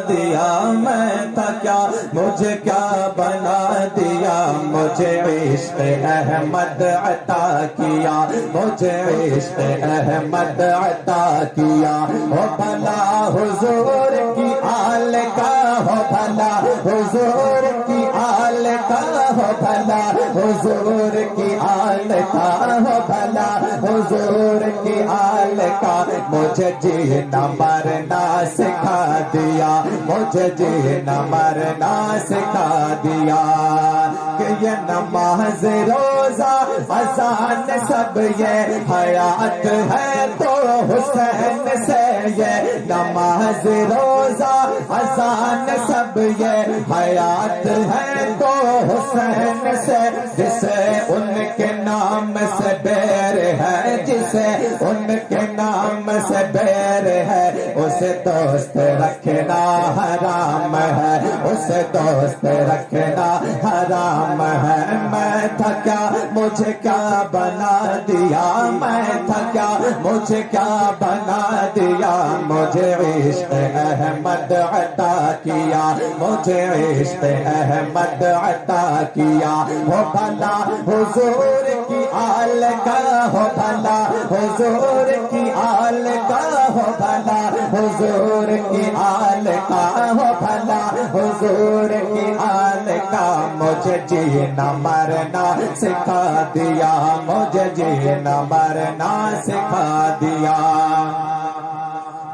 دیا میں تھا کیا مجھے کیا بنا دیا مجھے عشق احمد عطا کیا مجھے عشق احمد عطا کیا ہو بھلا حضور کی آل کا ہو بھلا حضور کی آل کا ہو بھلا حضور کی آل کا ہو بھلا حضور کی آل کا مجھے جینا مرنا سکھا دیا مجھے جینا مرنا سکھا دیا کہ یہ نماز روزہ اذان سب یہ حیات ہے تو حسین سے یہ نماز روزہ اذان سب یہ حیات ہے تو حسین سے جسے ان کے نام سے بیر ہے جسے ان کے نام سے بیر ہے اسے دوست رکھنا حرام ہے اسے دوست رکھنا حرام ہے میں تھا کیا مجھے کیا بنا دیا میں تھا کیا مجھے کیا بنا دیا مجھے عشق احمد عطا کیا مجھے عشق احمد عطا کیا ہو بھلا حضور کی آل کا ہو بھلا حضور کی آل کا ہو بھلا حضور کی آل کا ہو بھلا حضور کی آل کا مجھے جینا مرنا سکھا دیا مجھے جینا مرنا سکھا دیا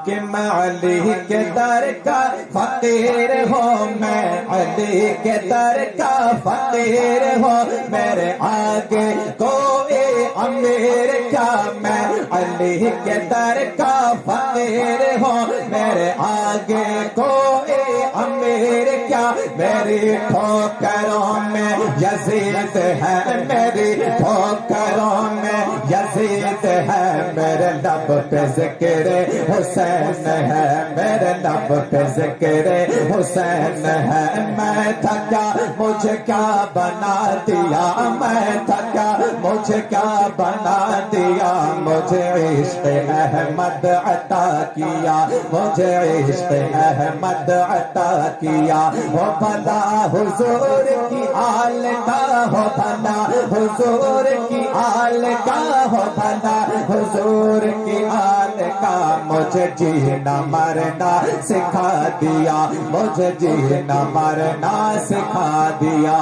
کہ میں علی کے در کا فقیر ہوں میں علی کے در کا فقیر ہوں میرے آگے کوئی امیر کیا میں علی کے در کا فقیر ہوں میرے آگے کوئی امیر کیا میری ٹھوکروں میں یزید ہے میری ٹھوکروں میں یزید ہے میرے لب پہ ذکر حسین ہے میرے لب پہ ذکر حسین ہے میں تھا کیا مجھے کیا بنا دیا میں تھا کیا مجھے کیا بنا دیا مجھے عشق احمد عطا کیا مجھے عشق احمد عطا کیا ہو بھلا حضور کی آل کا ہو بھلا حضور کی آل کا ہو بھلا حضور کی آل کا مجھے جینا مرنا سکھا دیا مجھے جینا مرنا سکھا دیا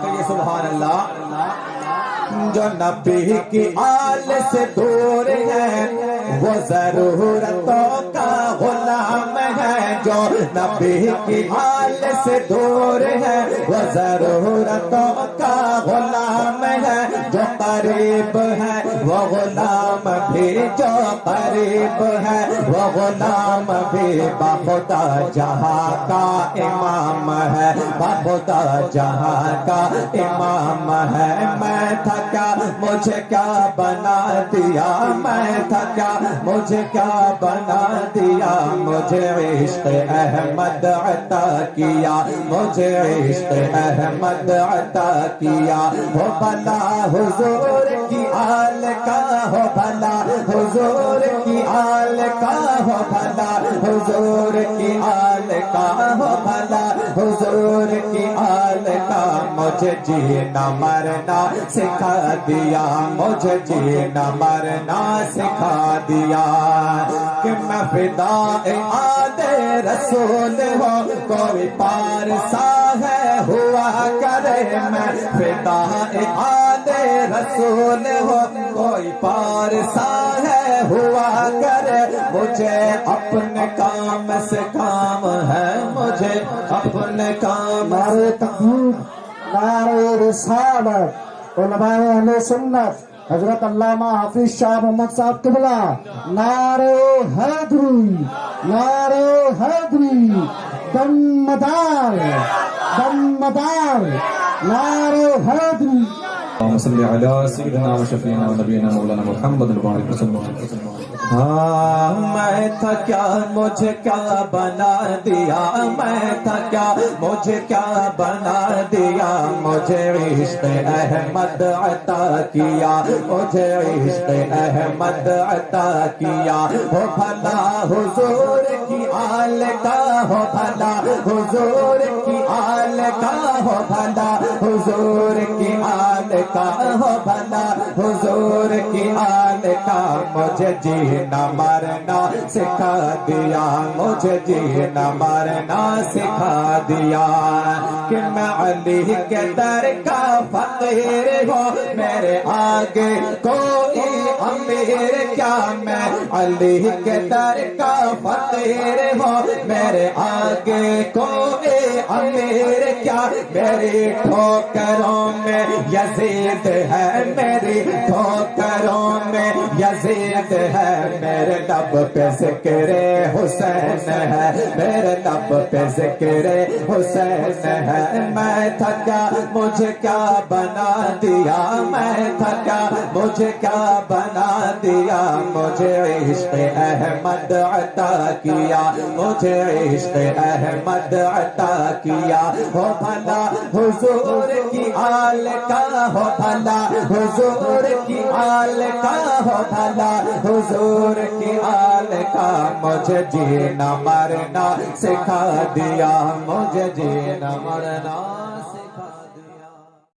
تو یہ سبحان اللہ جو نبی کی آل سے دور ہے وہ ضرورتوں کا غلام ہے جو نبی کی آل سے دور ہے وہ ضرورتوں کا غلام ہے جو قریب ہے وہ غلام بھی جو قریب ہے وہ غلام بھی بخدا جہاں کا امام ہے بخدا جہاں کا امام ہے میں تھا کیا مجھے کیا بنا دیا میں تھا کیا مجھے کیا بنا دیا مجھے عشق احمد عطا کیا مجھے عشق احمد عطا کیا ہو بھلا حضور کی آل کا ہو بھلا حضور کی آل کا ہو بھلا حضور کی آل کا ہو بھلا حضور کی آل کا مجھے جینا مرنا سکھا دیا مجھے جینا مرنا سکھا دیا کہ میں فدائے آل رسول ہوں کوئی پارسا ہے ہوا کرے میں فدائے آل رسول ہوں کوئی پارسا ہے ہوا کرے مجھے اپنے کام سے کام ہے مجھے اپنے کام نعرہ تکبیر نعرہ رسالت علماء اہل سنت حضرت علامہ حافظ شاہ محمد صاحب قبلہ نعرہ حیدری نعرہ حیدری دمدار دمدار نعرہ حیدری اللهم صل على سيدنا وشفيعنا ونبينا مولانا محمد البارك وسلم. ہاں میں تھا کیا مجھے کیا بنا دیا میں تھا کیا مجھے کیا بنا دیا مجھے عشق احمد عطا کیا مجھے عشق احمد عطا کیا ہو بھلا حضور کی آل کا ہو بھلا حضور کی آل کا ہو بھلا حضور کی آل کا ہو بھلا حضور کی آل کا مجھے جینا مرنا سکھا دیا مجھے جینا مرنا سکھا دیا کہ میں علی کے در کا فقیر ہوں میرے آگے کوئی امیر کیا میں علی کے در کا فقیر ہوں میرے آگے کوئی امیر کیا میری ٹھوکروں میں یزید ہے میری ٹھوکروں میں یزید ہے میرے لب پہ ذکر حسین ہے میرے لب پہ ذکر حسین ہے میں تھکا مجھے کیا بنا دیا میں تھکا مجھے کیا بنا دیا مجھے عشق احمد عطا کیا مجھے عشق احمد عطا کیا ہو بھلا حضور کی آل کا ہو بھلا حضور کی آل کا ہو بھلا حضور کی آل کا مجھے جینا مرنا سکھا دیا مجھے جینا مرنا سکھا